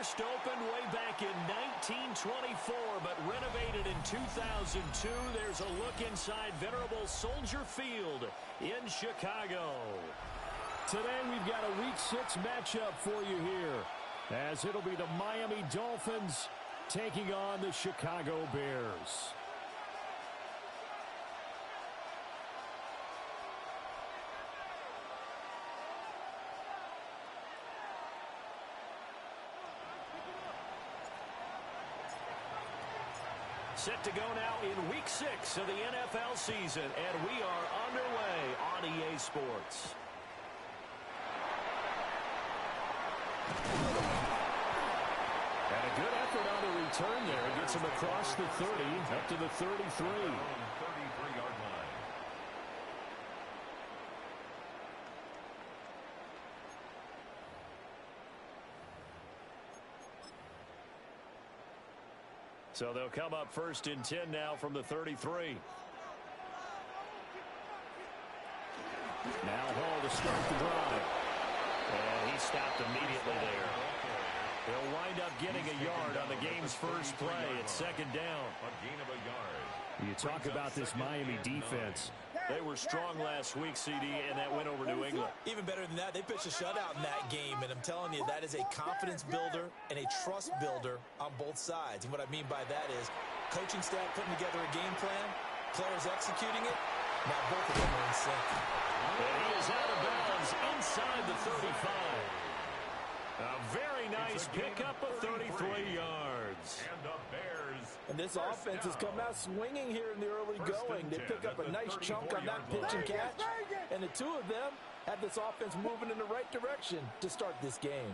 first opened way back in 1924, but renovated in 2002. There's a look inside venerable Soldier Field in Chicago. Today we've got a Week 6 matchup for you here, as it'll be the Miami Dolphins taking on the Chicago Bears. Set to go now in Week 6 of the NFL season, and we are underway on EA Sports. And a good effort on the return there. It gets him across the 30, up to the 33. 33-yard line. So they'll come up first and 10 now from the 33. Now Hall to start the drive. And he stopped immediately there. He'll wind up getting a yard on the game's first play at second down. A gain of a yard. You talk about this Miami defense. They were strong last week, CD, and that went over New England. Even better than that, they pitched a shutout in that game, and I'm telling you, that is a confidence builder and a trust builder on both sides. And what I mean by that is coaching staff putting together a game plan, players executing it. Now both of them are in sync. And he is out of bounds inside the 35. A very nice pickup of 33 yards. And the Bears. And this offense has come out swinging here in the early going. They pick up a nice chunk on that pitch and catch. And the two of them have this offense moving in the right direction to start this game.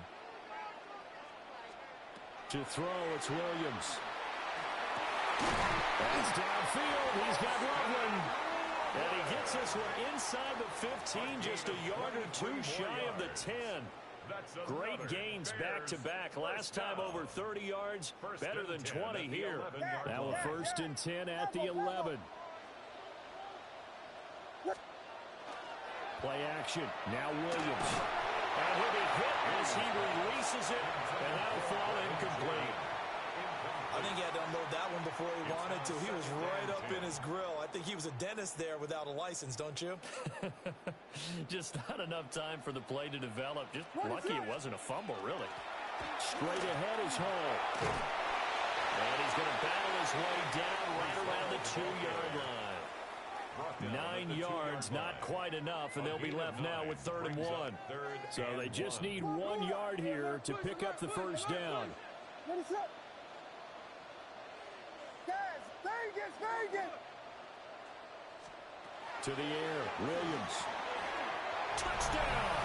To throw, it's Williams. That's downfield. He's got Loveland. And he gets this one inside the 15, just a yard or two shy of the 10. Great gains back-to-back. Last time over 30 yards, better than 20 here. Now a first and 10 at the 11. Play action. Now Williams. And he'll be hit as he releases it, and that'll fall incomplete. I think he had to unload that one before he wanted to. He was right up in his grill. I think he was a dentist there without a license, don't you? Just not enough time for the play to develop. Just lucky it wasn't a fumble, really. Straight ahead is Hall. And he's going to battle his way down right around the 2-yard line. 9 yards, not quite enough, and they'll be left now with 3rd and 1. So they just need 1 yard here to pick up the first down. To the air, Williams. Touchdown!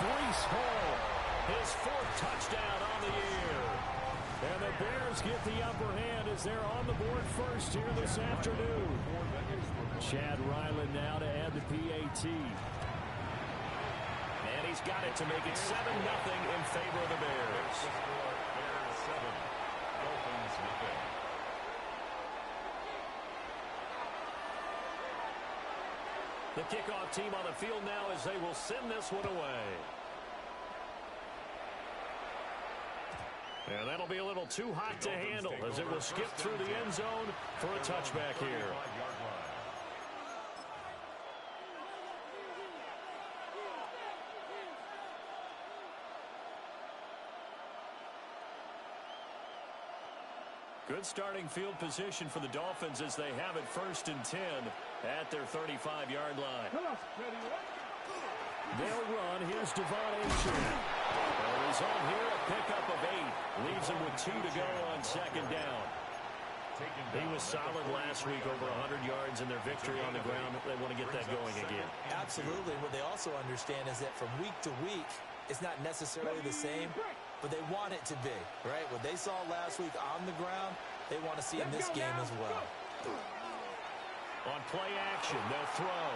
Breece Hall, his 4th touchdown on the year. And the Bears get the upper hand as they're on the board first here this afternoon. Chad Ryland now to add the PAT. And he's got it to make it 7-0 in favor of the Bears. Bears 7, Dolphins nothing. The kickoff team on the field now as they will send this one away. And that'll be a little too hot to handle as it will skip through the end zone for a touchback here. Good starting field position for the Dolphins as they have it 1st and 10 at their 35-yard line. They'll run. Here's Devon Achane. He's on here, a pickup of 8. Leaves him with 2 to go on 2nd down. He was solid last week, over 100 yards in their victory on the ground. They want to get that going again. Absolutely. What they also understand is that from week to week, it's not necessarily the same, but they want it to be, right? What they saw last week on the ground, they want to see in this game as well. On play action, they'll throw.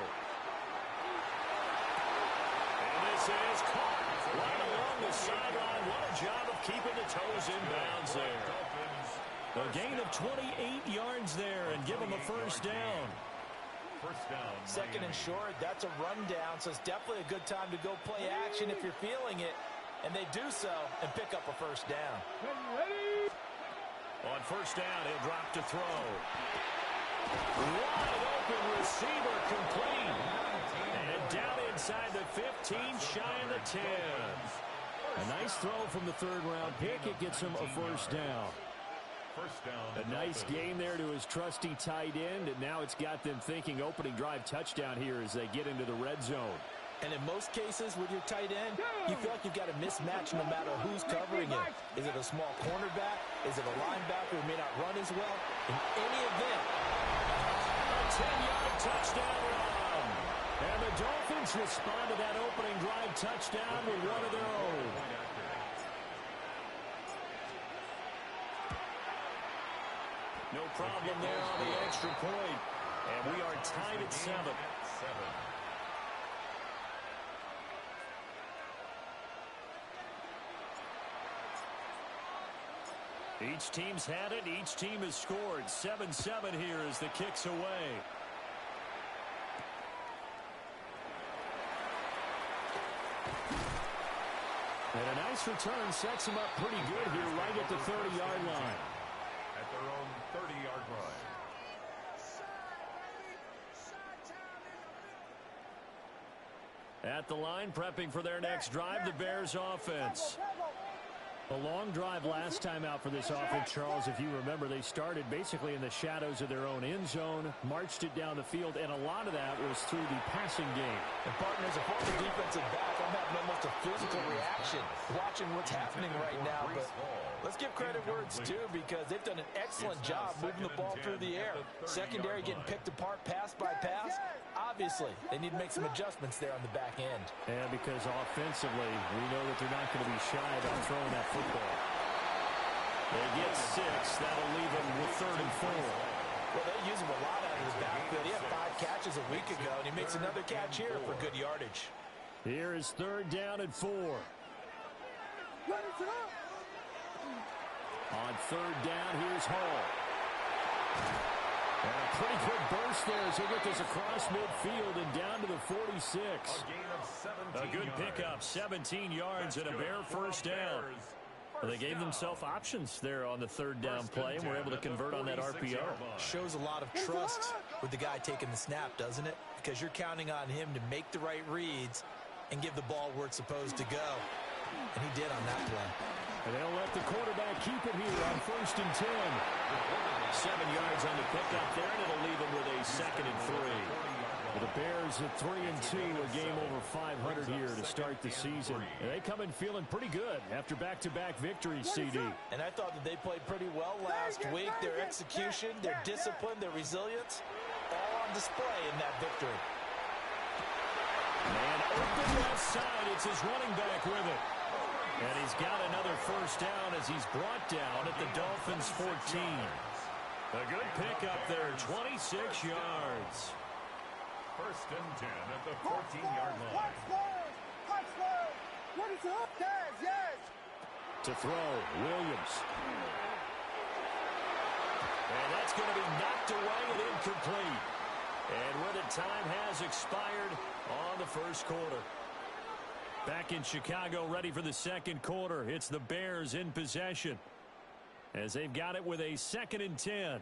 And this is caught right along the sideline. What a job of keeping the toes in bounds there. A gain of 28 yards there and give them a first down. First down. 2nd and short, that's a rundown, so it's definitely a good time to go play action if you're feeling it. And they do so and pick up a first down. On first down, he'll drop to throw. Wide open receiver complete. And down inside the 15, shy of the 10. A nice throw from the third-round pick. It gets him a first down. A nice gain there to his trusty tight end, and now it's got them thinking opening drive touchdown here as they get into the red zone. And in most cases with your tight end, you feel like you've got a mismatch no matter who's covering him. Is it a small cornerback? Is it a linebacker who may not run as well? In any event, a 10-yard touchdown run. And the Dolphins respond to that opening drive touchdown with one of their own. No problem there on the extra point. And we are tied at 7. Each team's had it. Each team has scored. 7-7 here as the kick's away. And a nice return sets him up pretty good here right at the 30-yard line. At their own 30-yard line. At the line, prepping for their next drive, the Bears offense. A long drive last time out for this offense, Charles. If you remember, they started basically in the shadows of their own end zone, marched it down the field, and a lot of that was through the passing game. And partners, a former defensive back, I'm having almost a physical reaction watching what's happening right now. But let's give credit where it's due because they've done an excellent job moving the ball through the air. Secondary getting picked apart pass by pass. Obviously, they need to make some adjustments there on the back end. Yeah, because offensively, we know that they're not going to be shy about throwing that football. They get 6. That'll leave them with 3rd and 4. Well, they use him a lot out of his backfield. He had 5 catches a week ago, and he makes another catch here for good yardage. Here is 3rd down and 4. On 3rd down, here's Hall. And a pretty good burst there as he'll get this across midfield and down to the 46. A gain of 17 A good yards. pickup, 17 yards and a Bear first down. Well, they gave themselves options there on the 3rd down play, and were able to convert on that RPO. Shows a lot of trust with the guy taking the snap, doesn't it? Because you're counting on him to make the right reads and give the ball where it's supposed to go. And he did on that play. And they'll let the quarterback keep it here on 1st and 10. 7 yards on the pickup there, and it'll leave them with a 2nd and 3. Well, the Bears at 3 and 2, a game over 500 here to start the season. And they come in feeling pretty good after back-to-back victories, CD. And I thought that they played pretty well last week. Their execution, their discipline, their resilience, all on display in that victory. And open left side, it's his running back with it. And he's got another first down as he's brought down at the Dolphins' 14. A good pickup there, 26 yards. 1st and 10 at the 14-yard line. To throw, Williams. And that's going to be knocked away and incomplete. And where the time has expired on the 1st quarter. Back in Chicago, ready for the 2nd quarter. It's the Bears in possession as they've got it with a 2nd and 10.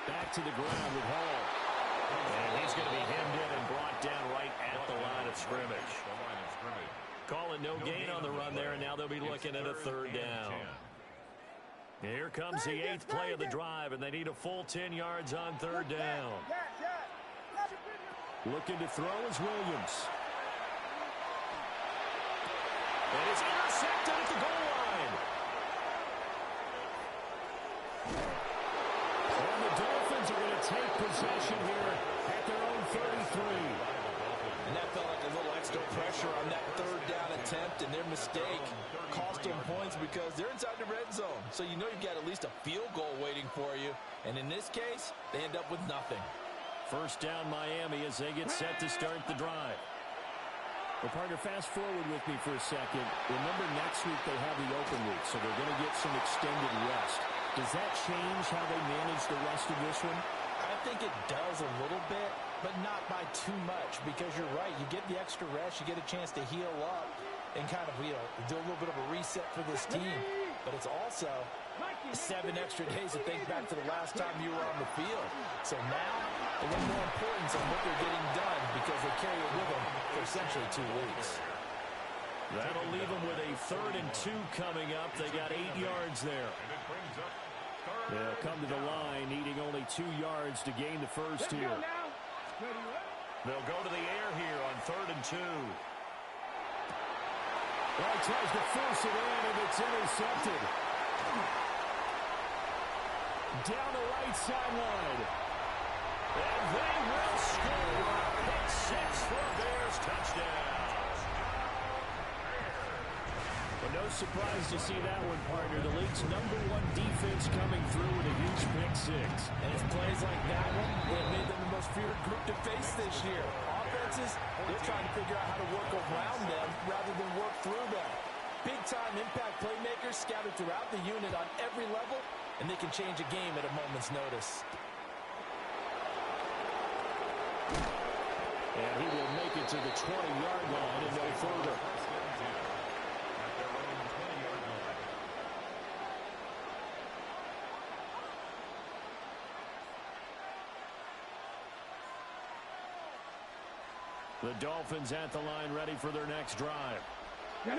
Back to the ground with Hall. And he's going to be hemmed in and brought down right at the line of scrimmage. Calling no gain on the run there, and now they'll be looking at a 3rd down. Here comes the 8th play of the drive, and they need a full 10 yards on 3rd down. Looking to throw is Williams. And it's intercepted at the goal line. And the Dolphins are going to take possession here at their own 33. And that felt like a little extra pressure on that 3rd down attempt, and their mistake cost them points because they're inside the red zone. So you know you've got at least a field goal waiting for you. And in this case, they end up with nothing. 1st down Miami as they get set to start the drive. Well, partner, fast forward with me for a second. Remember, next week they have the open week, so they're going to get some extended rest. Does that change how they manage the rest of this one? I think it does a little bit, but not by too much, because you're right. You get the extra rest. You get a chance to heal up and kind of, do a little bit of a reset for this team. But it's also 7 extra days to think back to the last time you were on the field. So now, a little more importance on what they're getting done because they carry it with them for essentially 2 weeks. That'll leave them with a 3rd and 2 coming up. They got 8 yards there. They'll come to the line, needing only 2 yards to gain the first here. They'll go to the air here on 3rd and 2. Well, he tries to force it in, and it's intercepted. Down the right sideline. And they will score. Pick 6 for a Bears touchdown. But no surprise to see that one, partner. The league's #1 defense coming through with a huge pick 6. And it's plays like that one that made them the most feared group to face this year. Offenses, they're trying to figure out how to work around them rather than work through them. Big-time impact playmakers scattered throughout the unit on every level, and they can change a game at a moment's notice. And he will make it to the 20-yard line and no further. The Dolphins at the line ready for their next drive. And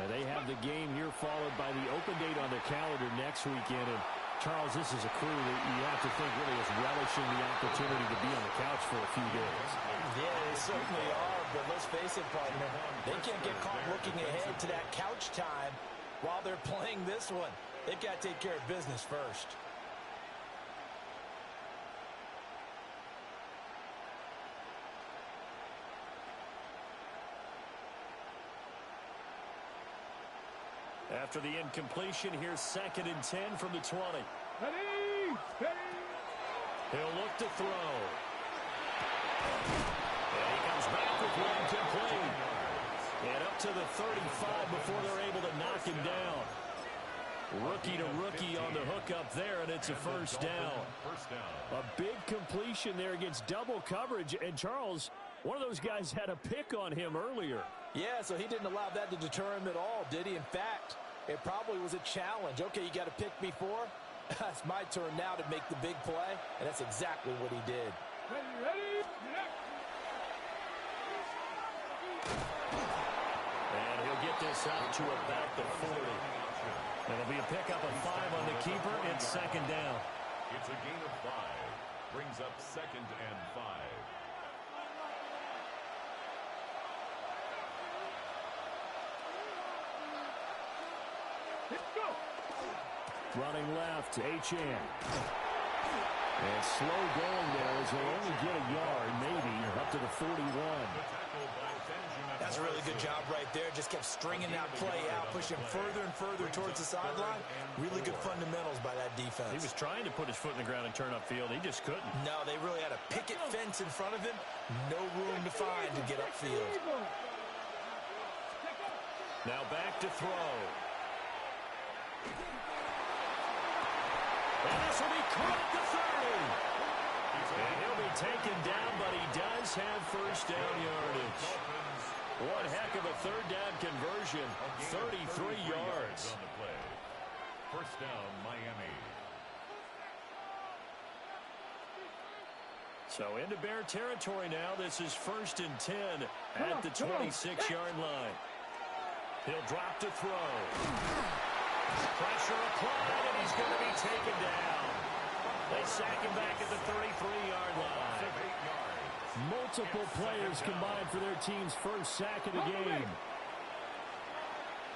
they have the game here followed by the open date on their calendar next weekend. And Charles, this is a crew that you have to think really is relishing the opportunity to be on the couch for a few days. Yeah, they certainly are, but let's face it, partner, they can't get caught looking ahead to that couch time while they're playing this one. They've got to take care of business first. After the incompletion, here's 2nd and 10 from the 20. He'll look to throw. And he comes back with one complete. And up to the 35 before they're able to knock him down. Rookie to rookie on the hook up there, and it's a first down. A big completion there against double coverage. And Charles, one of those guys had a pick on him earlier. Yeah, so he didn't allow that to deter him at all, did he? In fact, it probably was a challenge. Okay, you got a pick before. It's my turn now to make the big play, and that's exactly what he did. And he'll get this out to about the 40. It'll be a pickup of 5 on the keeper. It's 2nd down. It's a gain of 5. Brings up 2nd and 5. Running left, H.N. And slow going there as he'll only get a yard, maybe, up to the 41. That's a really good job right there. Just kept stringing that play out, pushing further and further towards the sideline. Really good fundamentals by that defense. He was trying to put his foot in the ground and turn upfield. He just couldn't. No, they really had a picket fence in front of him. No room to find to get upfield. Now back to throw. And this will be caught at the 30. And he'll be taken down, but he does have first down yardage. One heck of a 3rd down conversion. 33 yards. On the play. First down, Miami. So into Bear territory now. This is 1st and 10 at the 26-yard line. He'll drop to throw. Pressure applied, and he's going to be taken down. They sack him back at the 33-yard line. Multiple players combined for their team's first sack of the game.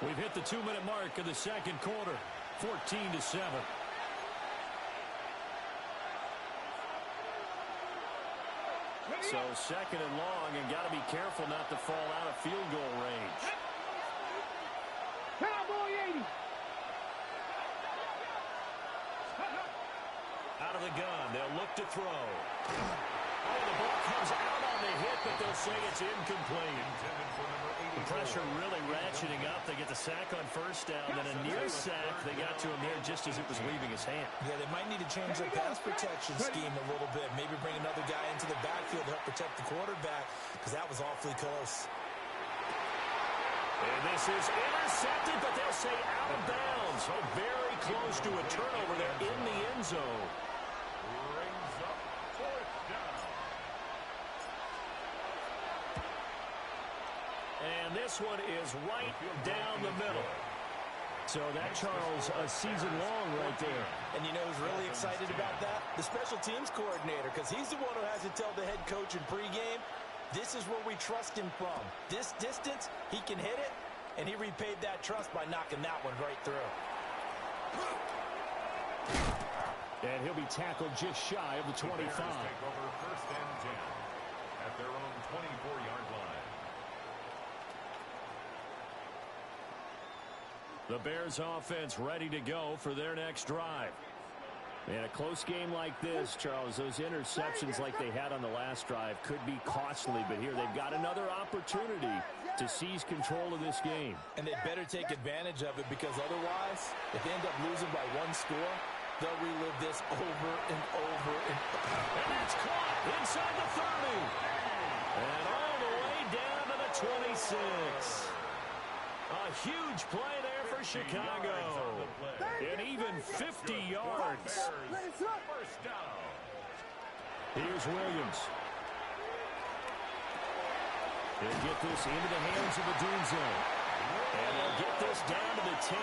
We've hit the 2-minute mark of the 2nd quarter, 14-7. So 2nd and long, and got to be careful not to fall out of field goal range. Out of the gun, they'll look to throw. Oh, the ball comes out on the hit, but they'll say it's incomplete. The pressure really ratcheting up. They get the sack on first down, then a near sack. They got to him there just as it was leaving his hand. Yeah, they might need to change their pass protection scheme a little bit. Maybe bring another guy into the backfield to help protect the quarterback, because that was awfully close. And this is intercepted, but they'll say out of bounds. So very close to a turnover there in the end zone. Brings up fourth down. And this one is right down the middle. So that, Charles, a season long right there. And you know who's really excited about that? The special teams coordinator, because he's the one who has to tell the head coach in pregame, this is where we trust him from. This distance, he can hit it, and he repaid that trust by knocking that one right through. And he'll be tackled just shy of the 25. The Bears take over first and 10 at their own 24-yard line. The Bears offense ready to go for their next drive. In a close game like this, Charles, those interceptions like they had on the last drive could be costly, but here they've got another opportunity to seize control of this game. And they'd better take advantage of it, because otherwise, if they end up losing by one score, they'll relive this over and over and over. And that's caught inside the 30. And all the way down to the 26. A huge play there for Chicago. And even 50 yards. First down. Here's Williams. He'll get this into the hands of the Doom Zone. And they'll get this down to the 10.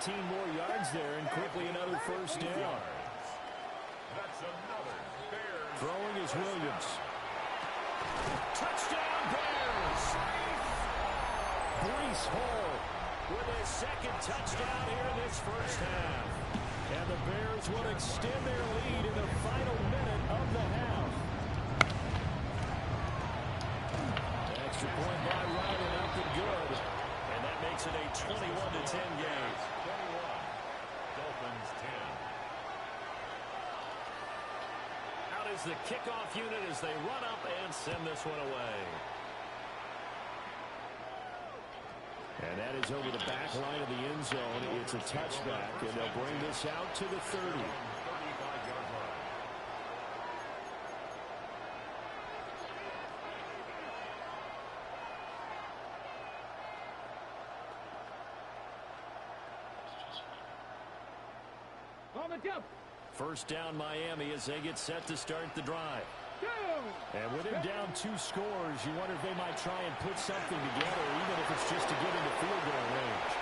15 more yards there, and quickly another first down. That's another Bears. Throwing is Williams. Touchdown, Bears! Breece Hall with his second touchdown here in this first half. And the Bears will extend their lead in the final minute of the half. Extra point by Ryan, up and good. And that makes it a 21-10 game. 21. Dolphins 10. Out is the kickoff unit as they run up and send this one away. And that is over the back line of the end zone. It's a touchback, and they'll bring this out to the 30. 35-yard line. First down Miami as they get set to start the drive. And with him down 2 scores, you wonder if they might try and put something together, even if it's just to get into field goal range.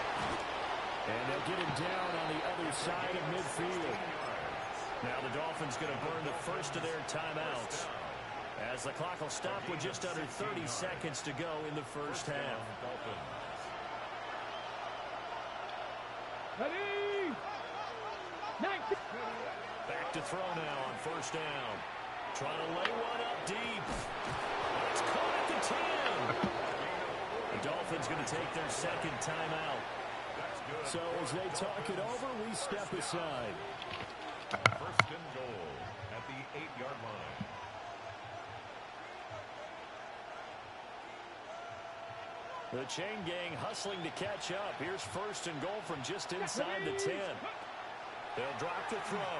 And they'll get him down on the other side of midfield. Now the Dolphins going to burn the first of their timeouts, as the clock will stop with just under 30 seconds to go in the first half. Back to throw now on first down. Trying to lay one up deep. It's caught at the 10. The Dolphins going to take their second timeout. So as they talk it over, we step aside. First and goal at the 8-yard line. The chain gang hustling to catch up. Here's first and goal from just inside the 10. They'll drop the throw.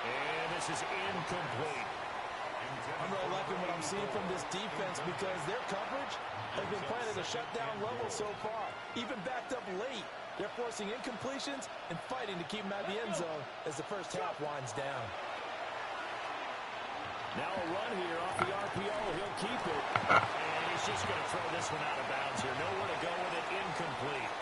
And this is incomplete. I'm really liking what I'm seeing from this defense, because their coverage has been playing at a shutdown level so far. Even backed up late, they're forcing incompletions and fighting to keep them out of the end zone as the first half winds down. Now a run here off the RPO. He'll keep it. And he's just going to throw this one out of bounds here. Nowhere to go with it. Incomplete.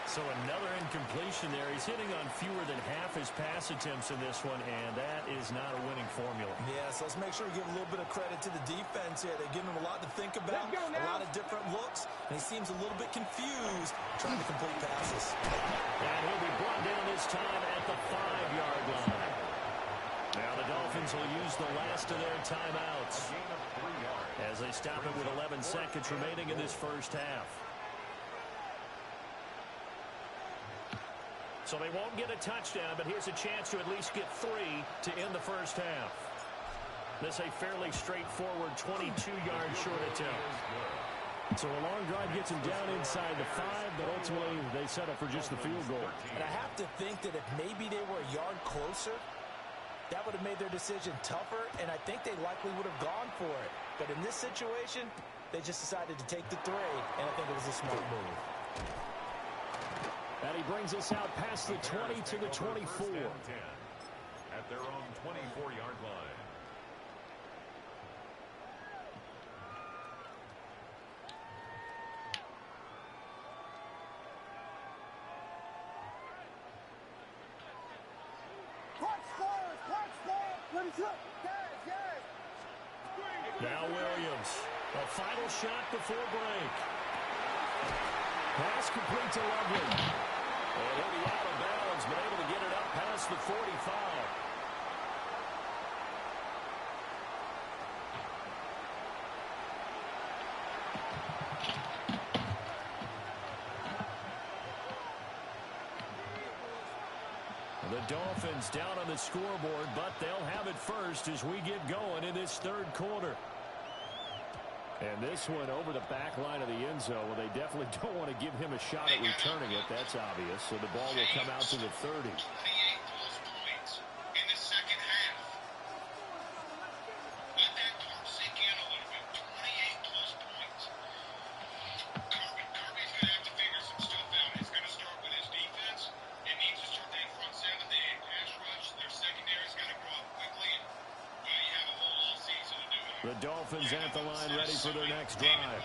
So another incompletion there. He's hitting on fewer than half his pass attempts in this one, and that is not a winning formula. Yeah, so let's make sure we give a little bit of credit to the defense here. They're giving him a lot to think about, a lot of different looks, and he seems a little bit confused trying to complete passes. And he'll be brought down this time at the 5-yard line. Now the Dolphins will use the last of their timeouts as they stop it with 11 seconds remaining in this first half. So they won't get a touchdown, but here's a chance to at least get 3 to end the first half. This a fairly straightforward 22-yard short attempt. So a long drive gets him down inside the 5, but ultimately they settle for just the field goal. And I have to think that if maybe they were a yard closer, that would have made their decision tougher, and I think they likely would have gone for it. But in this situation, they just decided to take the 3, and I think it was a smart move. And he brings us out past the 20 to the 24. At their own 24-yard line. Now Williams. A final shot before break. Pass complete to Lovely. And he'll be out of bounds, but able to get it up past the 45. The Dolphins down on the scoreboard, but they'll have it first as we get going in this third quarter. And this one over the back line of the end zone. Well, they definitely don't want to give him a shot at returning it. That's obvious. So the ball will come out to the 30. 28 plus points in the second half. Let that part sink in a little bit. 28 plus points. Kirby's going to have to figure some stuff out. He's going to start with his defense. It needs to start that front seven. They ain't pass rush. Their secondary's got to grow up quickly. And you have a whole all season to do it. The Dolphins at the line ready for their next drive.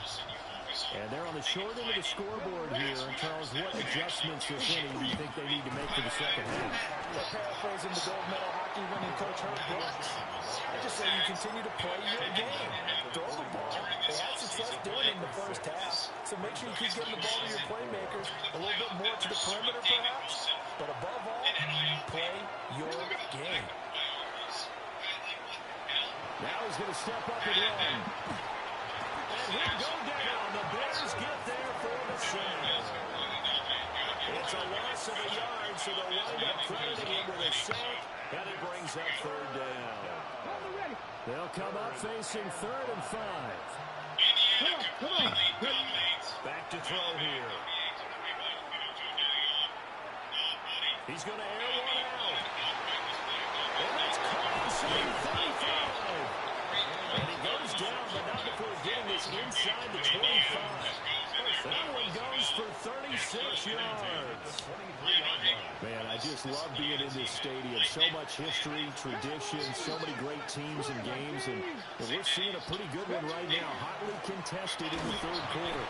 And they're on the short end of the scoreboard here. And Charles, what adjustments, if any, do you think they need to make for the second half? Well, paraphrasing the gold medal hockey winning coach Herb Brooks, I just say you continue to play your game. Throw the ball. They had success doing it in the first half. So make sure you keep getting the ball to your playmakers a little bit more to the perimeter perhaps. But above all, play your game. Now he's going to step up and run. And he'll go down. The Bears get there for the save. It's a loss of a yard, so they'll wind up crediting him with a sack, and it brings up third down. They'll come up facing 3rd and 5. Come on. Back to throw here. He's going to air one out. And that's caught inside 35. And he goes down, but not before getting this inside the 25. That one goes for 36 yards. Man, I just love being in this stadium. So much history, tradition, so many great teams and games. And we're seeing a pretty good one right now. Hotly contested in the third quarter.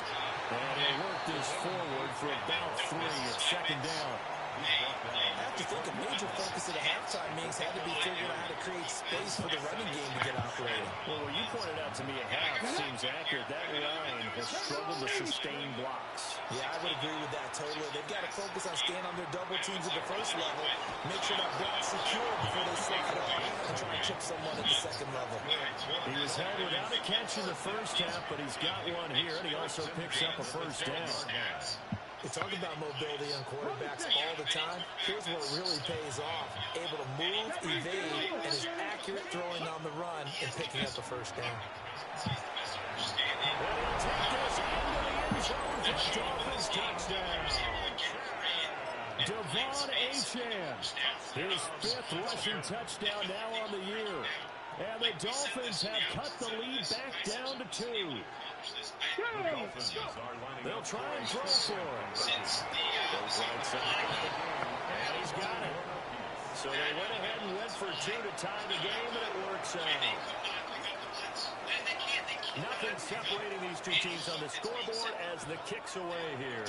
And he'll work this forward for about 3 at second down. I have to think a major focus of the halftime meetings had to be figuring out how to create space for the running game to get operating. Well, what you pointed out to me at half seems accurate. That line has struggled to sustain blocks. Yeah, I would agree with that totally. They've got to focus on staying on their double teams at the first level, make sure that block's secure before they slide off and try and chip someone at the second level. He was held without a catch in the first half, but he's got one here, and he also picks up a first down. We talk about mobility on quarterbacks all the time. Here's where it really pays off. Able to move, evade, and is accurate throwing on the run and picking up a first down. Well, he'll take this into the end zone for the Dolphins touchdown. Devon Achane, his 5th rushing touchdown now on the year. And the Dolphins have cut the lead back down to 2. They'll try and throw for him. Goes right side. And he's got it. So they went ahead and went for 2 to tie the game, and it works out. Nothing separating these two teams on the scoreboard as the kick's away here.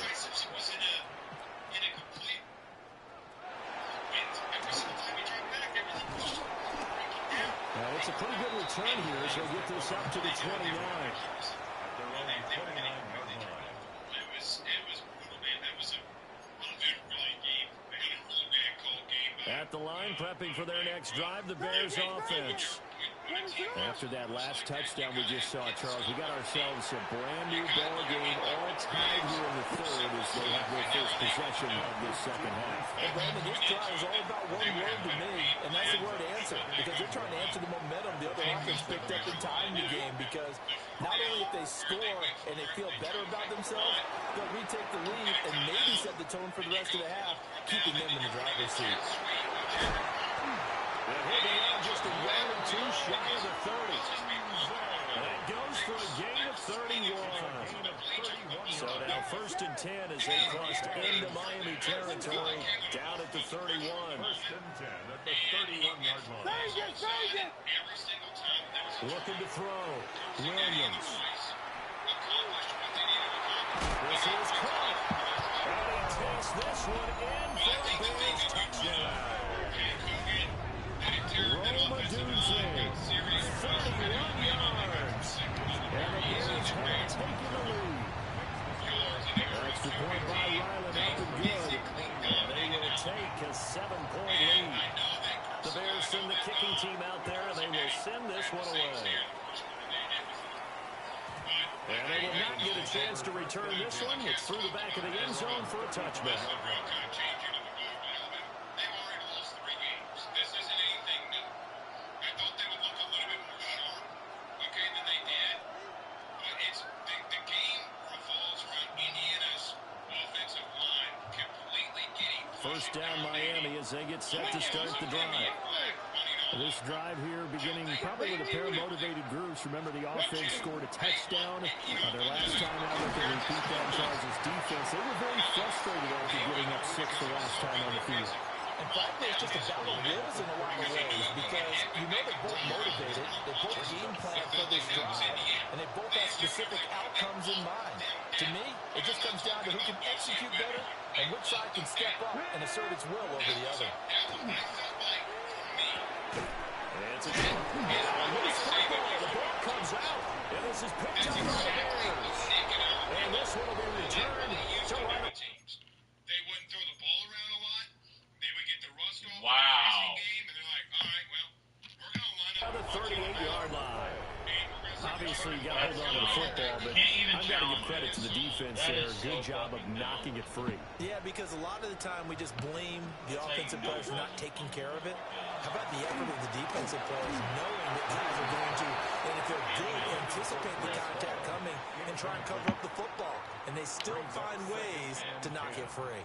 Now, it's a pretty good return here as they'll get this up to the 29. At the line, prepping for their next drive, the Bears offense. After that last touchdown we just saw, Charles, we got ourselves a brand-new ball game, all tied here in the third as they have their first possession of this second half. Well, Brandon, this drive is all about one word to me, and that's the word answer, because they're trying to answer the momentum the other offense picked up in tying the game, because not only if they score and they feel better about themselves, they'll retake the lead and maybe set the tone for the rest of the half, keeping them in the driver's seat. And he'll be on just a yard or two shy of the 30. And it goes for a gain of 31. So now 1st and 10 as they crossed into Miami territory down at the 31. 1st and 10 at the 31-yard line. Looking to throw. Williams. This is caught. And he takes this one in for a Bears touchdown. Roma Dunze, 31 yards. And the Bears have taken the lead. Extra point by Ryland up and good. And they will take a 7-point lead. The Bears send the kicking team out there, and they will send this one away. And they will not get a chance to return this one. It's through the back of the end zone for a touchback. First down Miami as they get set to start the drive. This drive here beginning probably with a pair of motivated groups. Remember, the offense scored a touchdown. Their last time out, they can repeat that. Charles' defense, they were very frustrated after giving up 6 the last time on the field. And frankly, it's just a battle of wills in a lot of ways, because you know they're both motivated, they both game plan for this drive, and they both have specific outcomes in mind. To me, it just comes down to who can execute better and which side can step up and assert its will over the other. It's a loose football. The ball comes out, and this is picked up by the Bears. And this one will be returned to Ryland. They wouldn't throw the ball around a lot. They would get the rust off Wow. the passing game, and they're like, all right, well, we're going to line up. The 38-yard line. Obviously, you got to hold on to the football, but I've got to give credit to the defense there. Good job of knocking it free. Yeah, because a lot of the time we just blame the offensive players for not taking care of it. How about the effort of the defensive players, knowing that guys are going to, and if they're good, anticipate the contact coming and try and cover up the football. And they still find ways to knock it free.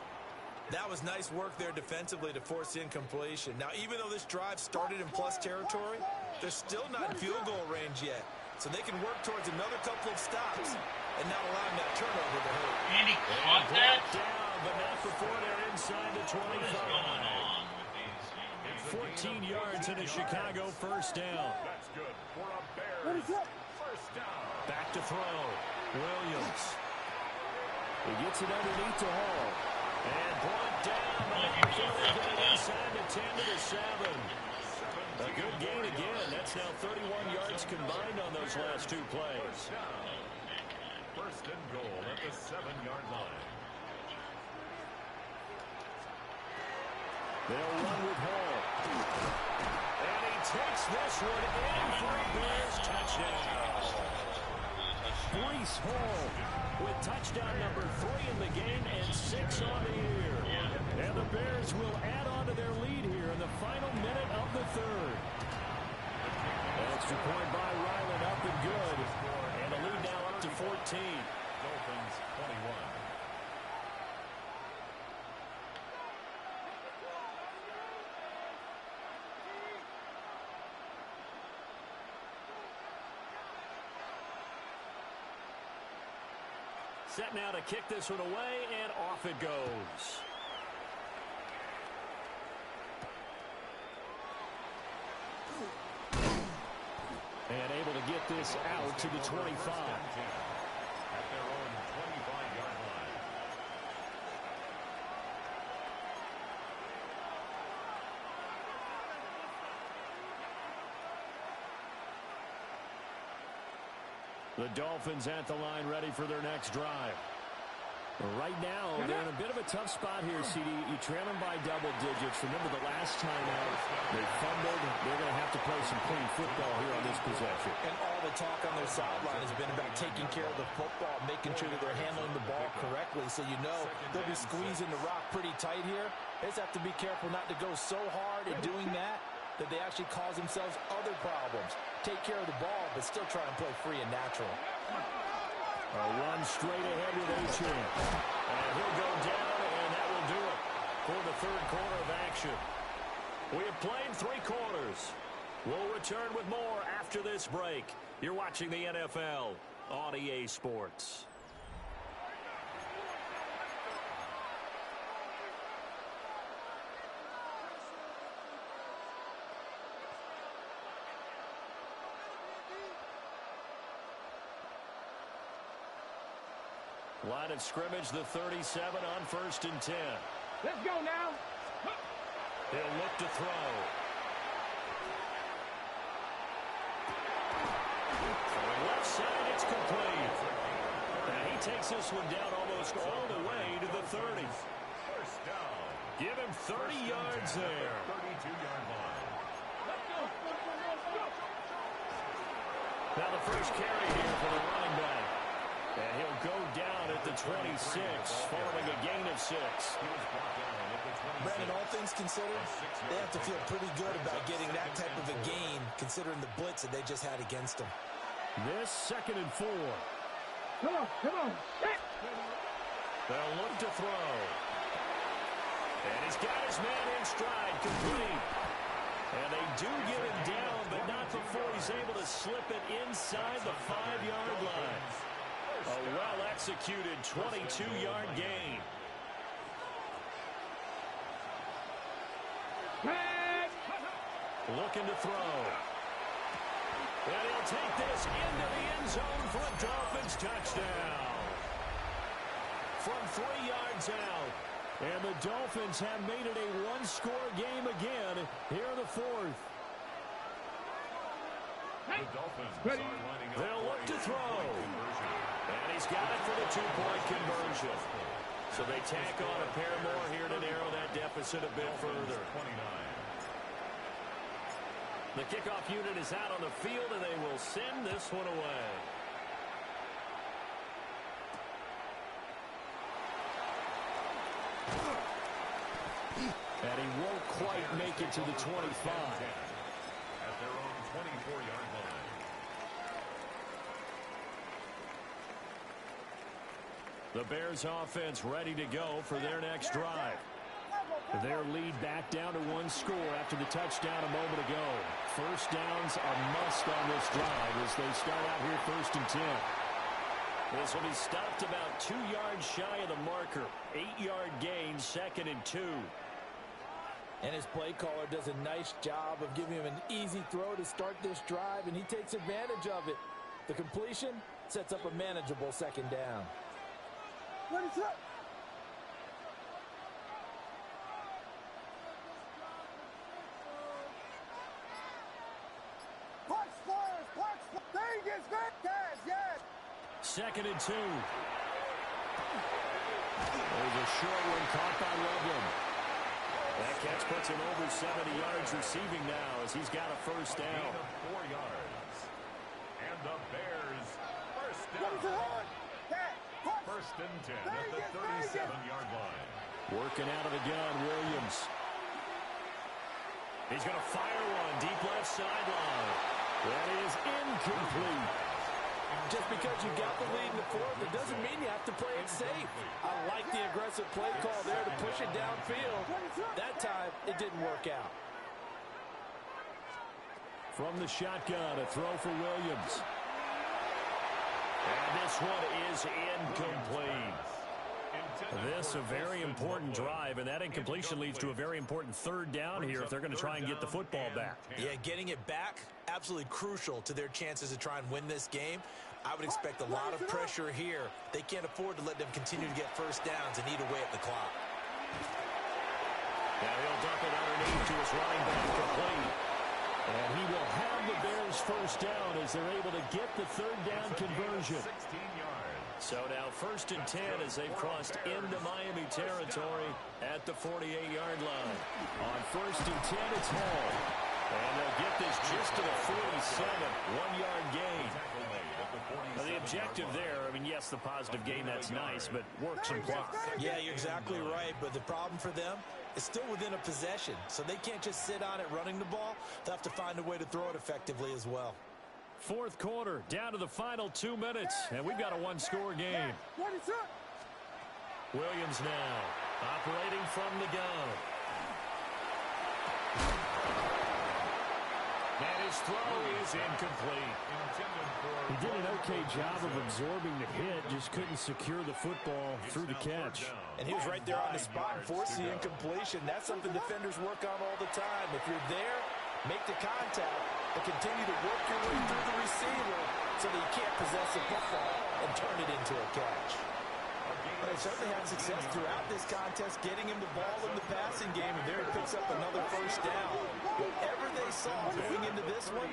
That was nice work there defensively to force incompletion. Now, even though this drive started in plus territory, they're still not in field goal range yet. So they can work towards another couple of stops and not allowing that turnover to hurt. Andy caught that? Down, but not before they're inside the 25. 14 yards in a Chicago first down. That's good for a Bears first down. Back to throw. Williams. He gets it underneath to Hall. And brought down by inside the 10 to the 7. A good gain again. That's now 31 yards combined on those last 2 plays. First and goal at the 7-yard line. They'll run with Hall. And he takes this one in for a Bears touchdown. Breece Hall with touchdown number 3 in the game and 6 on the year. And the Bears will add on to their lead here in the final minute of the third. Extra point by Ryland up and good. And the lead now up to 14. Dolphins 21. Set now to kick this one away, and off it goes. And able to get this out to the 25. At their own 25-yard line. The Dolphins at the line ready for their next drive. Right now, they're in a bit of a tough spot here, CD. You trail them by double digits. Remember the last time out, they fumbled. They're going to have to play some clean football here on this possession. And all the talk on their sideline has been about taking care of the football, making sure that they're handling the ball correctly. So you know they'll be squeezing the rock pretty tight here. They just have to be careful not to go so hard in doing that they actually cause themselves other problems. Take care of the ball, but still try and play free and natural. A run straight ahead with Achane. And he'll go down, and that will do it for the third quarter of action. We have played 3 quarters. We'll return with more after this break. You're watching the NFL on EA Sports. Line of scrimmage, the 37 on 1st and 10. Let's go now. He'll look to throw. From the left side, it's complete. And he takes this one down almost all the way to the 30. First down. Give him 30 yards there. 32-yard line. Now the first carry here for the running back. And he'll go down at the 26, following a gain of 6. Brandon, all things considered, they have to feel pretty good about getting that type of a gain, considering the blitz that they just had against them. This 2nd and 4. Come on, come on. They'll look to throw. And he's got his man in stride, complete. And they do get him down, but not before he's able to slip it inside the 5-yard line. A well-executed 22-yard gain. Looking to throw. And he'll take this into the end zone for a Dolphins touchdown. From 3 yards out. And the Dolphins have made it a 1-score game again here in the 4th. The Dolphins are lining up. They'll look to throw. And he's got it for the 2-point conversion. So they tack on a pair more here to narrow that deficit a bit further. 29. The kickoff unit is out on the field, and they will send this one away. And he won't quite make it to the 25. At their own 24-yard line. The Bears offense ready to go for their next drive. Their lead back down to 1 score after the touchdown a moment ago. First downs are must on this drive as they start out here 1st and 10. This will be stopped about 2 yards shy of the marker. 8-yard gain, 2nd and 2. And his play caller does a nice job of giving him an easy throw to start this drive, and he takes advantage of it. The completion sets up a manageable 2nd down. What is up? Second and 2. There's a short one caught by Loveland. That catch puts him over 70 yards receiving now as he's got a first down. 4 yards. And the Bears first down. First and 10 at the 37-yard line. Working out of the gun, Williams. He's going to fire one deep left sideline. That is incomplete. Just because you got the lead in the 4th, it doesn't mean you have to play it safe. I like the aggressive play call there to push it downfield. That time, it didn't work out. From the shotgun, a throw for Williams. And this one is incomplete. This a very important drive, and that incompletion leads to a very important 3rd down here if they're going to try and get the football back. Yeah, getting it back, absolutely crucial to their chances to try and win this game. I would expect a lot of pressure here. They can't afford to let them continue to get first downs and eat away at the clock. Now he'll dump it underneath to his running back complete. And he will have the Bears first down as they're able to get the 3rd down conversion. 16 yards. So now 1st and 10 as they've crossed into Miami territory at the 48-yard line. On 1st and 10, it's Hall. And they'll get this just to the 47, 1-yard gain. Now the objective there, I mean, yes, the positive gain, that's nice, but work some clock. Yeah, you're exactly right, but the problem for them is still within a possession, so they can't just sit on it running the ball. They'll have to find a way to throw it effectively as well. 4th quarter, down to the final 2 minutes, and we've got a one-score game. Williams now, operating from the gun. And his throw is incomplete. He did an okay job of absorbing the hit, just couldn't secure the football through the catch. And he was right there on the spot and forced the incompletion. That's something defenders work on all the time. If you're there, make the contact, and continue to work your way through the receiver so that you can't possess the football and turn it into a catch. But they certainly had success throughout this contest, getting him the ball in the passing game, and there he picks up another 1st down. Whatever they saw going into this one,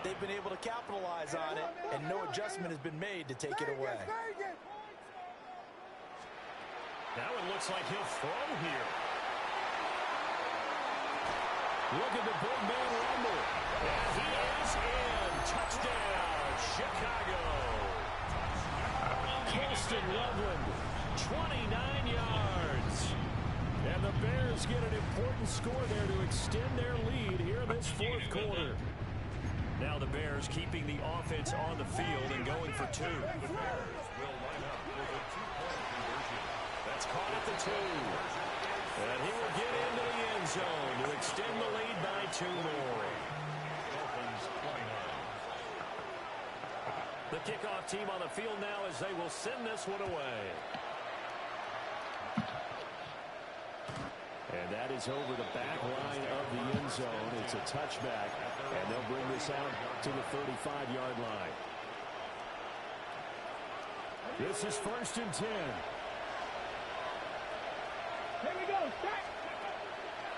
they've been able to capitalize on it, and no adjustment has been made to take it away. Now it looks like he'll throw here. Look at the big man rumble. And he is in. Touchdown, Chicago. Colston Loveland, 29 yards. And the Bears get an important score there to extend their lead here in this 4th quarter. Now the Bears keeping the offense on the field and going for 2. That's caught at the 2. And he will get into the end zone to extend the lead by 2 more. The kickoff team on the field now as they will send this one away. And that is over the back line of the end zone. It's a touchback, and they'll bring this out to the 35-yard line. This is 1st and 10. Here we go. Start.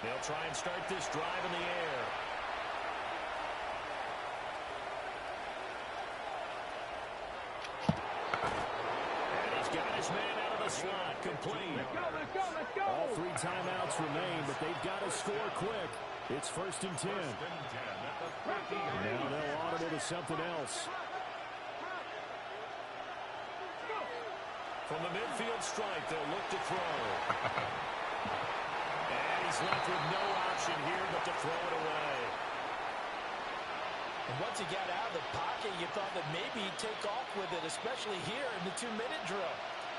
They'll try and start this drive in the air. And he's got his man out of the slot, complete. Let's go. All 3 timeouts remain, but they've got to score quick. It's 1st and 10. Now they'll audible to something else. From the midfield stripe, they'll look to throw. And he's left with no option here but to throw it away. And once he got out of the pocket, you thought that maybe he'd take off with it, especially here in the 2-minute drill.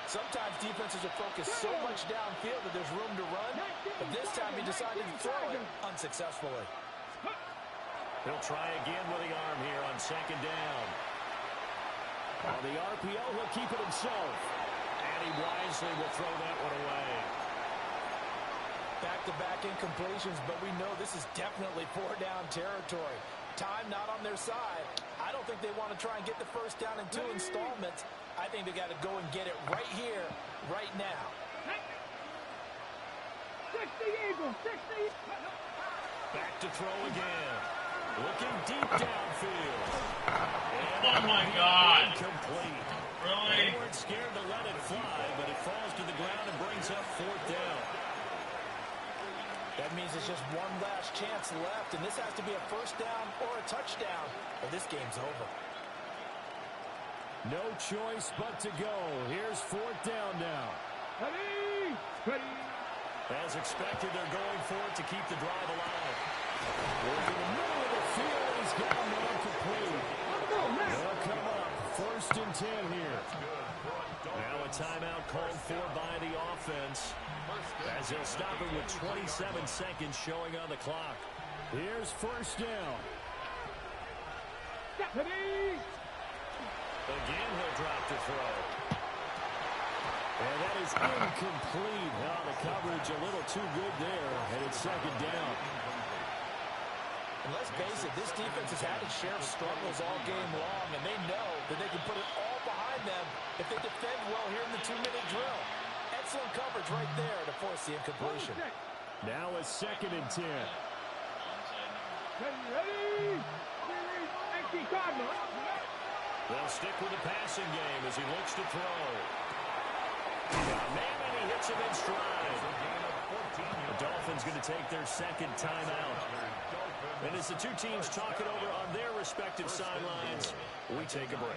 Sometimes defenses are focused so much downfield that there's room to run, but this time he decided to throw it unsuccessfully. He'll try again with the arm here on 2nd down. On the RPO, he'll keep it himself. And he wisely will throw that one away. Back-to-back incompletions, but we know this is definitely 4-down territory. Time not on their side. I don't think they want to try and get the 1st down in 2 installments. I think they got to go and get it right here, right now. 60 Eagles, 60. Back to throw again. Looking deep downfield. And Oh, my God. incomplete. Really? They weren't scared to let it fly, but it falls to the ground and brings up 4th down. That means it's just one last chance left, and this has to be a 1st down or a touchdown, or this game's over. No choice but to go. Here's 4th down now. Ready. As expected, they're going for it to keep the drive alive. Working the middle of the field, he's got a man complete. They'll come up 1st and 10 here. Now a timeout called for by the offense, as they'll stop it with 27 seconds showing on the clock. Here's 1st down. Ready. Again, he'll drop the throw. And that is incomplete. Now the coverage a little too good there, and it's 2nd down. And let's face it, this defense has had its share of struggles all game long, and they know that they can put it all behind them if they defend well here in the 2-minute drill. Excellent coverage right there to force the incompletion. Now a 2nd and 10. Ready. Empty Cardinal. They'll stick with the passing game as he looks to throw. Man, and he hits him in stride. The Dolphins going to take their second timeout. And as the two teams talk it over on their respective sidelines, we take a break.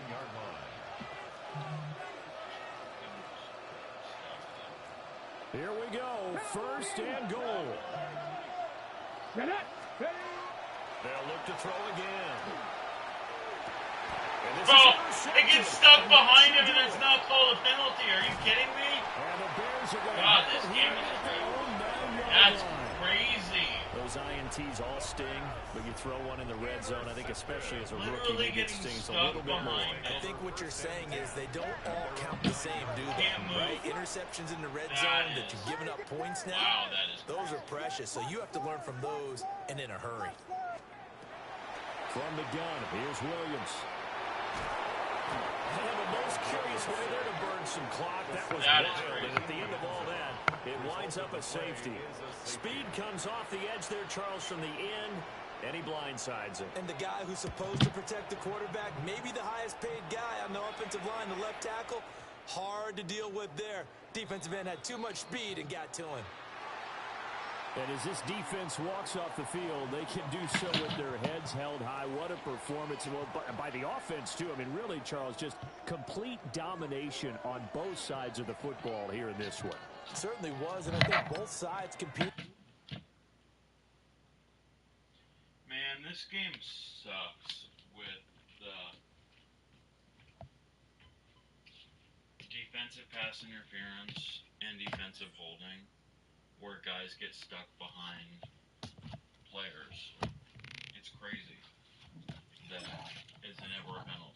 Here we go, first and goal. They'll look to throw again. Bro, they get stuck behind him and it's not called a penalty. Are you kidding me? God, this game is that's crazy. Those INTs all sting, but you throw one in the red zone, I think especially as a rookie, maybe it stings a little bit more. I think what you're saying is they don't all count the same, do they? Right? Interceptions in the red zone that you've given up points now, wow, that is those are precious, so you have to learn from those and in a hurry. From the gun, here's Williams. And the most curious way there to burn some clock. That was wild. And at the end of all that, it winds up a safety. Speed comes off the edge there, Charles, from the end, and he blindsides him. And the guy who's supposed to protect the quarterback, maybe the highest paid guy on the offensive line, the left tackle, hard to deal with there. Defensive end had too much speed and got to him. And as this defense walks off the field, they can do so with their heads held high. What a performance by the offense, too. I mean, really, Charles, just complete domination on both sides of the football here in this one. It certainly was, and I think both sides compete. Man, this game sucks with the defensive pass interference and defensive holding, where guys get stuck behind players. It's crazy that it's never a penalty.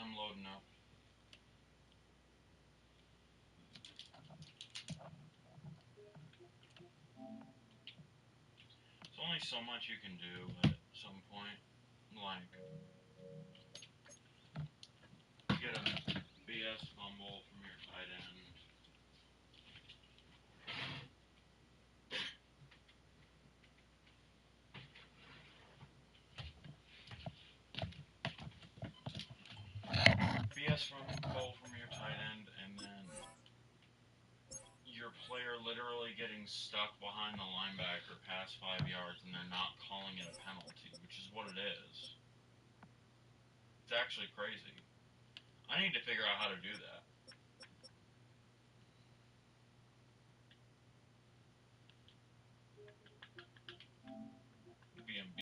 I'm loading up. There's only so much you can do at some point. Like, get a BS fumble from your tight end. BS fumble from your tight end, and then your player literally getting stuck behind the linebacker past 5 yards, and they're not calling it a penalty, which is what it is. It's actually crazy. I need to figure out how to do that.